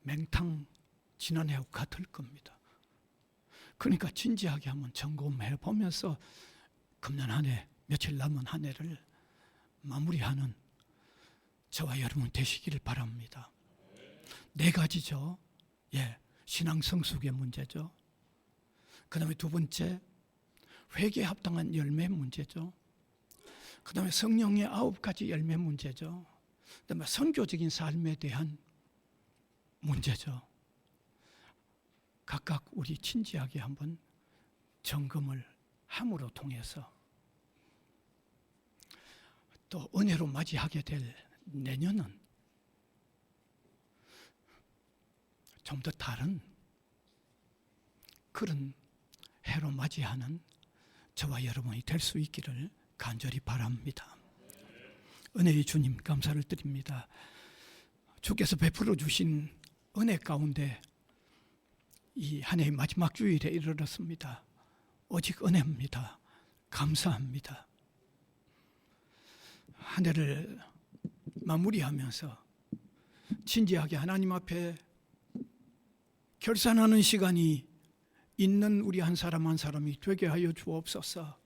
S4: 맹탕 지난해하고 같을 겁니다. 그러니까 진지하게 한번 점검해 보면서 금년 한 해, 며칠 남은 한 해를 마무리하는 저와 여러분 되시기를 바랍니다. 4가지죠. 신앙 성숙의 문제죠. 그 다음에 2번째, 회개에 합당한 열매 문제죠. 그 다음에 성령의 9가지 열매 문제죠. 그 다음에 선교적인 삶에 대한 문제죠. 각각 우리 진지하게 한번 점검을 함으로 통해서 또 은혜로 맞이하게 될 내년은 좀 더 다른 그런 해로 맞이하는 저와 여러분이 될 수 있기를 간절히 바랍니다. 은혜의 주님 감사를 드립니다. 주께서 베풀어 주신 은혜 가운데 이 한 해의 마지막 주일에 이르렀습니다. 오직 은혜입니다. 감사합니다. 한 해를 마무리하면서 진지하게 하나님 앞에 결산하는 시간이 있는 우리 한 사람 한 사람이 되게 하여 주옵소서.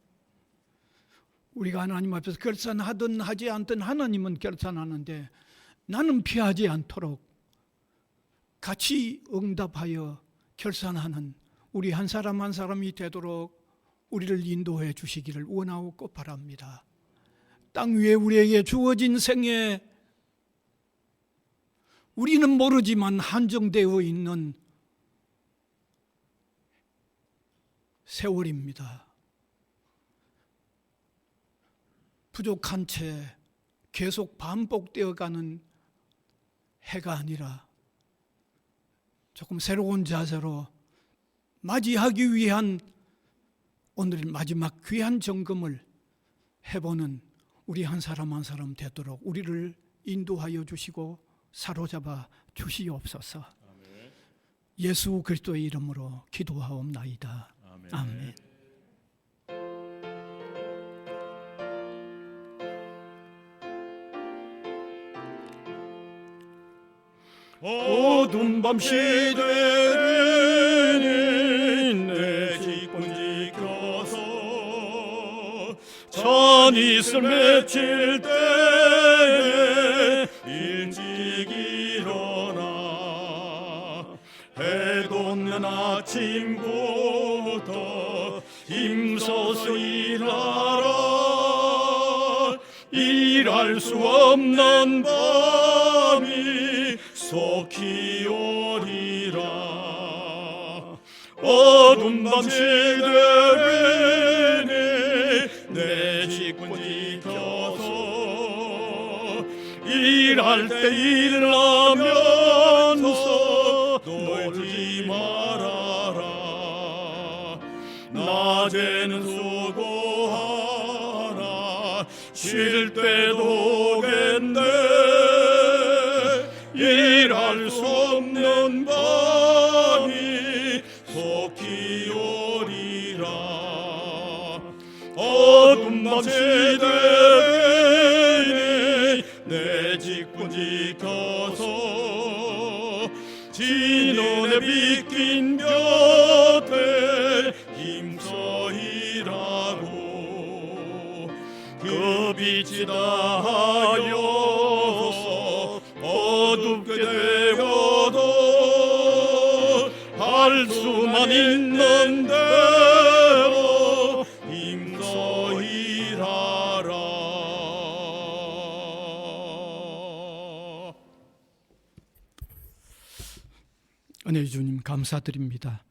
S4: 우리가 하나님 앞에서 결산하든 하지 않든 하나님은 결산하는데 나는 피하지 않도록 같이 응답하여 결산하는 우리 한 사람 한 사람이 되도록 우리를 인도해 주시기를 원하고 바랍니다. 땅 위에 우리에게 주어진 생애, 우리는 모르지만 한정되어 있는 세월입니다. 부족한 채 계속 반복되어가는 해가 아니라 조금 새로운 자세로 맞이하기 위한 오늘 마지막 귀한 점검을 해보는 우리 한 사람 한 사람 되도록 우리를 인도하여 주시고 사로잡아 주시옵소서.
S1: 아멘.
S4: 예수 그리스도의 이름으로 기도하옵나이다.
S1: 아멘.
S4: 아멘.
S1: 어두운 밤 시대는 내 직분 지켜서 전이슬 맺힐 때에 일찍 일어나 해 돋는 아침부터 힘써서 일하라. 일할 수 없는 밤이 속히 오리라. 어두운 밤 시대에 내 직분 지켜서 일할 때 일하면서 놀지 말아라. 낮에는 수고하라. 쉴 때도 겠네. 일할 수 없는 밤이 속히 오리라. 어두운 밤 시대에 내 직분 지켜서 진원에 빗긴 곁에 힘써 일하고 그 빛이 다하여서 어둡게 되어도 할 수만 있는 대로 힘써 일하라.
S4: 은혜의 주님 감사드립니다.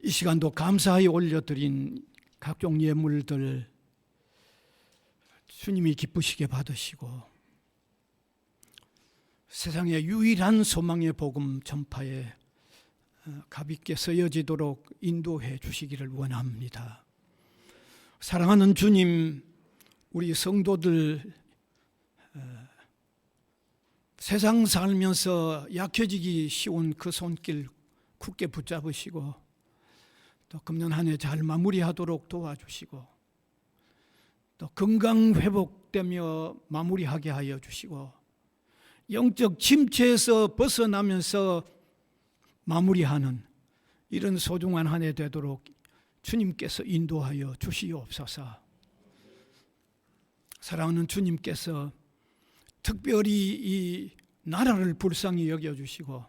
S4: 이 시간도 감사히 올려드린 각종 예물들 주님이 기쁘시게 받으시고 세상의 유일한 소망의 복음 전파에 가볍게 쓰여지도록 인도해 주시기를 원합니다. 사랑하는 주님, 우리 성도들 세상 살면서 약해지기 쉬운 그 손길 굳게 붙잡으시고 또 금년 한 해 잘 마무리하도록 도와주시고 또 건강 회복되며 마무리하게 하여 주시고 영적 침체에서 벗어나면서 마무리하는 이런 소중한 한 해 되도록 주님께서 인도하여 주시옵소서. 사랑하는 주님께서 특별히 이 나라를 불쌍히 여겨주시고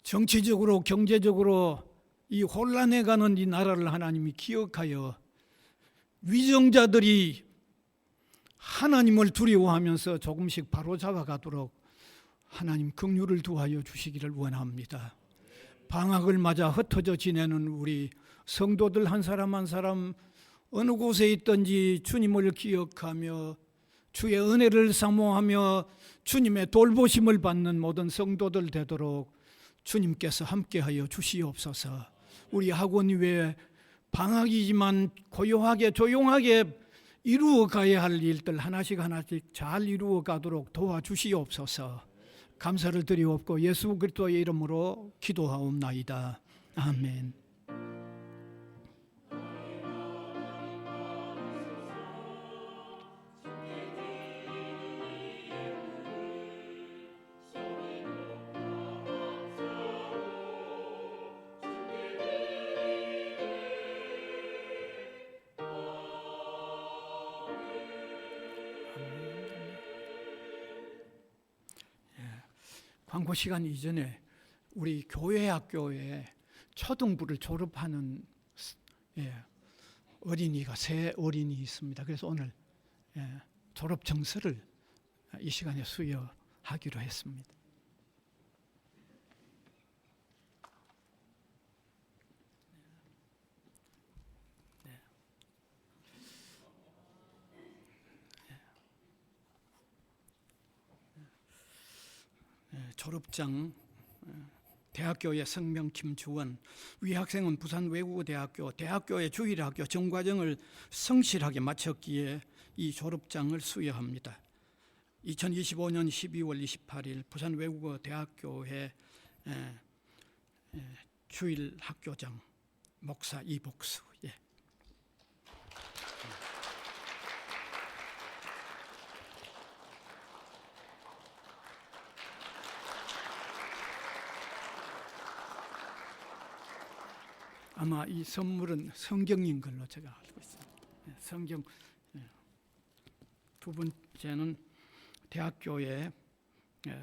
S4: 정치적으로 경제적으로 이 혼란해가는 이 나라를 하나님이 기억하여 위정자들이 하나님을 두려워하면서 조금씩 바로잡아가도록 하나님 긍휼을 두하여 주시기를 원합니다. 방학을 맞아 흩어져 지내는 우리 성도들 한 사람 한 사람 어느 곳에 있든지 주님을 기억하며 주의 은혜를 사모하며 주님의 돌보심을 받는 모든 성도들 되도록 주님께서 함께하여 주시옵소서. 우리 학원 외에 방학이지만 고요하게 조용하게 이루어가야 할 일들 하나씩 잘 이루어가도록 도와주시옵소서. 감사를 드리옵고 예수 그리스도의 이름으로 기도하옵나이다. 아멘. 광고 시간 이전에 우리 교회 학교에 초등부를 졸업하는 어린이가 세 어린이 있습니다. 그래서 오늘 졸업 증서를 이 시간에 수여하기로 했습니다. 졸업장 대학교의 성명 김주원, 위학생은 부산 외국어대학교, 대학교의 주일학교 정과정을 성실하게 마쳤기에 이 졸업장을 수여합니다. 2025년 12월 28일 부산 외국어대학교의 주일학교장 목사 이복수. 아마 이 선물은 성경인 걸로 제가 알고 있습니다. 성경. 두 번째는 대학교의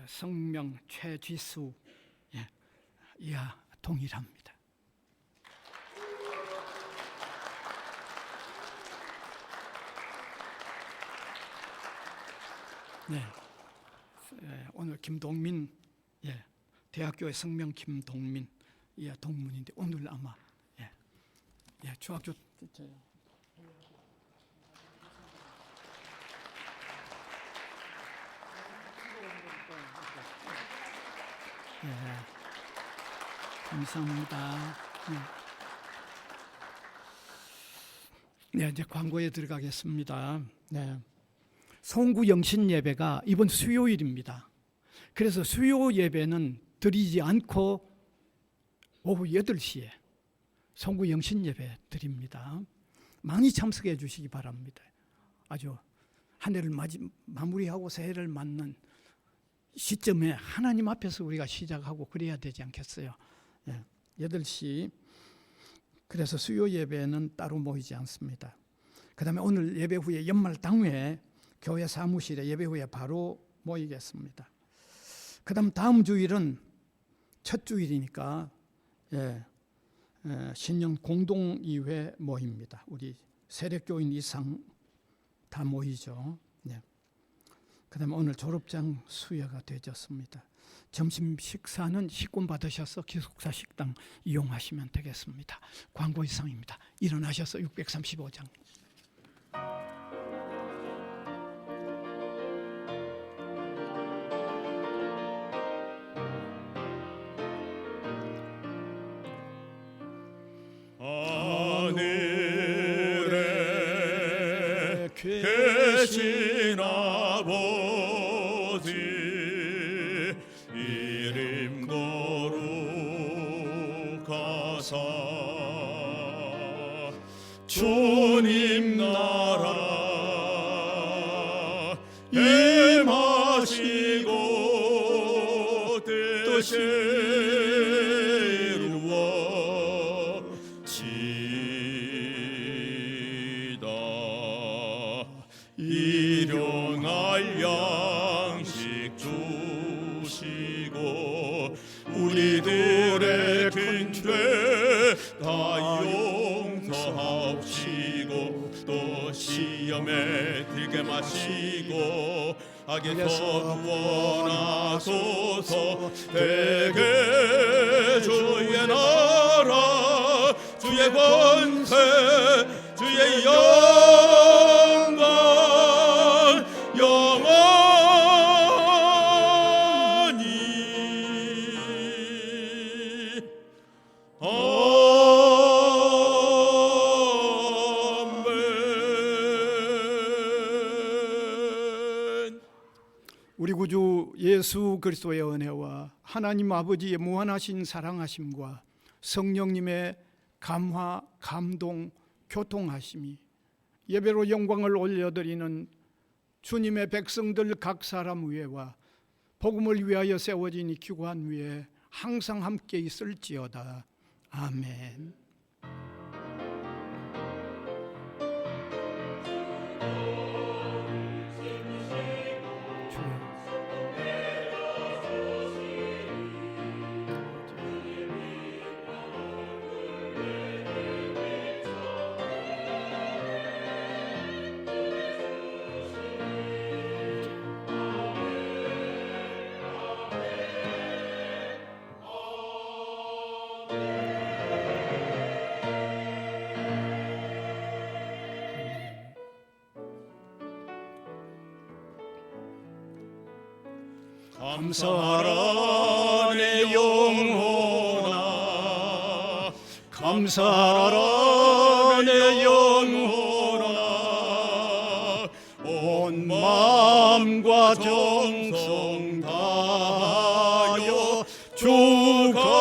S4: 성명 최지수 이하 동일합니다. 오늘 김동민 대학교의 성명 김동민 이하 동문인데 오늘 아마 중학교 감사합니다. 이제 광고에 들어가겠습니다. 송구 영신 예배가 이번 수요일입니다. 그래서 수요 예배는 드리지 않고 오후 8시에 송구 영신 예배 드립니다. 많이 참석해 주시기 바랍니다. 아주 한 해를 마무리하고 새해를 맞는 시점에 하나님 앞에서 우리가 시작하고 그래야 되지 않겠어요? 8시. 그래서 수요 예배는 따로 모이지 않습니다. 그다음에 오늘 예배 후에 연말 당회 교회 사무실에 예배 후에 바로 모이겠습니다. 그다음 다음 주일은 첫 주일이니까 신년 공동의회 모입니다. 우리 세력교인 이상 다 모이죠. 그다음에 오늘 졸업장 수여가 되졌습니다. 점심 식사는 식권 받으셔서 기숙사 식당 이용하시면 되겠습니다. 광고 이상입니다. 일어나셔서 635장.
S1: 하늘에 계신 아버지 이름 거룩하사 주님 나라 임하시고 뜻이 이루어지다. 일용할 양식 주시고 우리들의 큰 죄 다 용서하옵시고 또 시험에 들게 마시고 악에서 구원하소서. 대개 주의 나라 주의 권세 주의 영광 영원히 아멘.
S4: 우리 구주 예수 그리스도의 은혜와 하나님 아버지의 무한하신 사랑하심과 성령님의 감화, 감동, 교통하심이 예배로 영광을 올려드리는 주님의 백성들 각 사람 위에와 복음을 위하여 세워진 이 기관 위에 항상 함께 있을지어다. 아멘.
S1: 감사하라 내 영혼아
S4: 감사하라 내
S1: 영혼아 온 마음과 정성 다하여 주가